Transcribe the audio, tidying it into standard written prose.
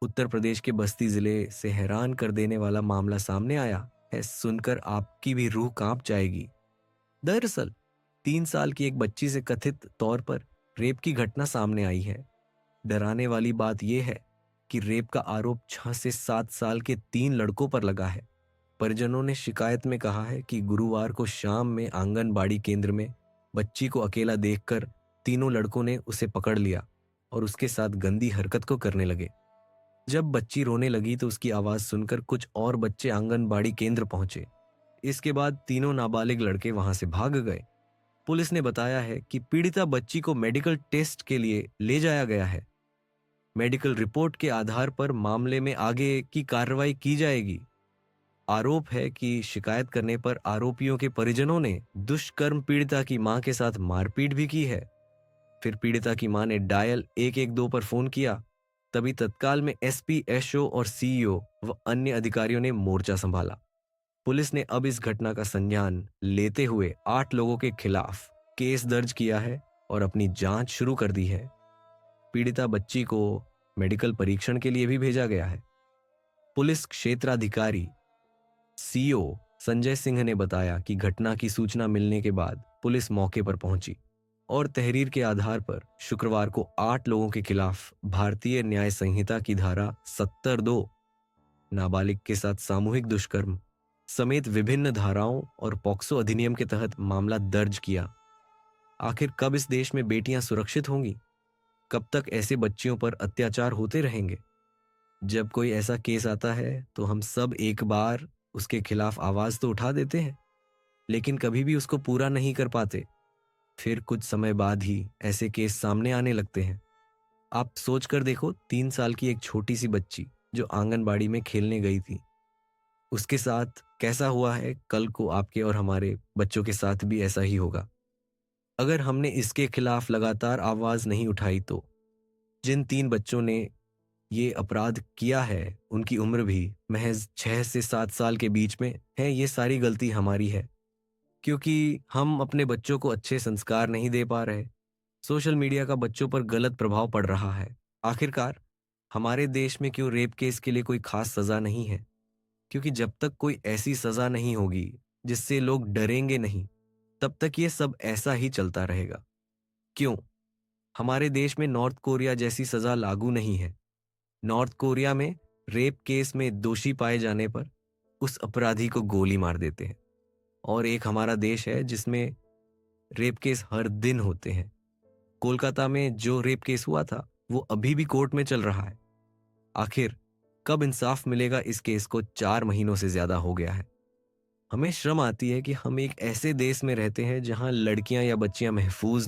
उत्तर प्रदेश के बस्ती जिले से हैरान कर देने वाला मामला सामने आया है। सुनकर आपकी भी रूह कांप जाएगी। दरअसल 3 साल की एक बच्ची से कथित तौर पर रेप की घटना सामने आई है। डराने वाली बात यह है कि रेप का आरोप 6 से 7 साल के 3 लड़कों पर लगा है। परिजनों ने शिकायत में कहा है कि गुरुवार को शाम में आंगनबाड़ी केंद्र में बच्ची को अकेला देखकर तीनों लड़कों ने उसे पकड़ लिया और उसके साथ गंदी हरकत को करने लगे। जब बच्ची रोने लगी तो उसकी आवाज सुनकर कुछ और बच्चे आंगनबाड़ी केंद्र पहुंचे। इसके बाद तीनों नाबालिग लड़के वहां से भाग गए। पुलिस ने बताया है कि पीड़िता बच्ची को मेडिकल टेस्ट के लिए ले जाया गया है। मेडिकल रिपोर्ट के आधार पर मामले में आगे की कार्रवाई की जाएगी। आरोप है कि शिकायत करने पर आरोपियों के परिजनों ने दुष्कर्म पीड़िता की मां के साथ मारपीट भी की है। फिर पीड़िता की मां ने डायल 112 पर फोन किया। तभी तत्काल में एसपी, एसओ और सीईओ व अन्य अधिकारियों ने मोर्चा संभाला। पुलिस ने अब इस घटना का संज्ञान लेते हुए 8 लोगों के खिलाफ केस दर्ज किया है और अपनी जांच शुरू कर दी है। पीड़िता बच्ची को मेडिकल परीक्षण के लिए भी भेजा गया है। पुलिस क्षेत्राधिकारी सीओ संजय सिंह ने बताया कि घटना की सूचना मिलने के बाद पुलिस मौके पर पहुंची और तहरीर के आधार पर शुक्रवार को 8 लोगों के खिलाफ भारतीय न्याय संहिता की धारा 70(2) नाबालिग के साथ सामूहिक दुष्कर्म समेत विभिन्न धाराओं और पॉक्सो अधिनियम के तहत मामला दर्ज किया। आखिर कब इस देश में बेटियां सुरक्षित होंगी? कब तक ऐसे बच्चियों पर अत्याचार होते रहेंगे? जब कोई ऐसा केस आता है तो हम सब एक बार उसके खिलाफ आवाज तो उठा देते हैं, लेकिन कभी भी उसको पूरा नहीं कर पाते। फिर कुछ समय बाद ही ऐसे केस सामने आने लगते हैं। आप सोच कर देखो, 3 साल की एक छोटी सी बच्ची जो आंगनबाड़ी में खेलने गई थी, उसके साथ कैसा हुआ है, कल को आपके और हमारे बच्चों के साथ भी ऐसा ही होगा। अगर हमने इसके खिलाफ लगातार आवाज नहीं उठाई तो जिन 3 बच्चों ने ये अपराध किया है उनकी उम्र भी महज 6 से 7 साल के बीच में है। ये सारी गलती हमारी है क्योंकि हम अपने बच्चों को अच्छे संस्कार नहीं दे पा रहे। सोशल मीडिया का बच्चों पर गलत प्रभाव पड़ रहा है। आखिरकार हमारे देश में क्यों रेप केस के लिए कोई खास सजा नहीं है? क्योंकि जब तक कोई ऐसी सजा नहीं होगी जिससे लोग डरेंगे नहीं, तब तक ये सब ऐसा ही चलता रहेगा। क्यों? हमारे देश में नॉर्थ कोरिया जैसी सजा लागू नहीं है। नॉर्थ कोरिया में रेप केस में दोषी पाए जाने पर उस अपराधी को गोली मार देते हैं। और एक हमारा देश है जिसमें रेप केस हर दिन होते हैं। कोलकाता में जो रेप केस हुआ था वो अभी भी कोर्ट में चल रहा है। आखिर कब इंसाफ मिलेगा? इस केस को 4 महीनों से ज्यादा हो गया है। हमें शर्म आती है कि हम एक ऐसे देश में रहते हैं जहां लड़कियां या बच्चियां महफूज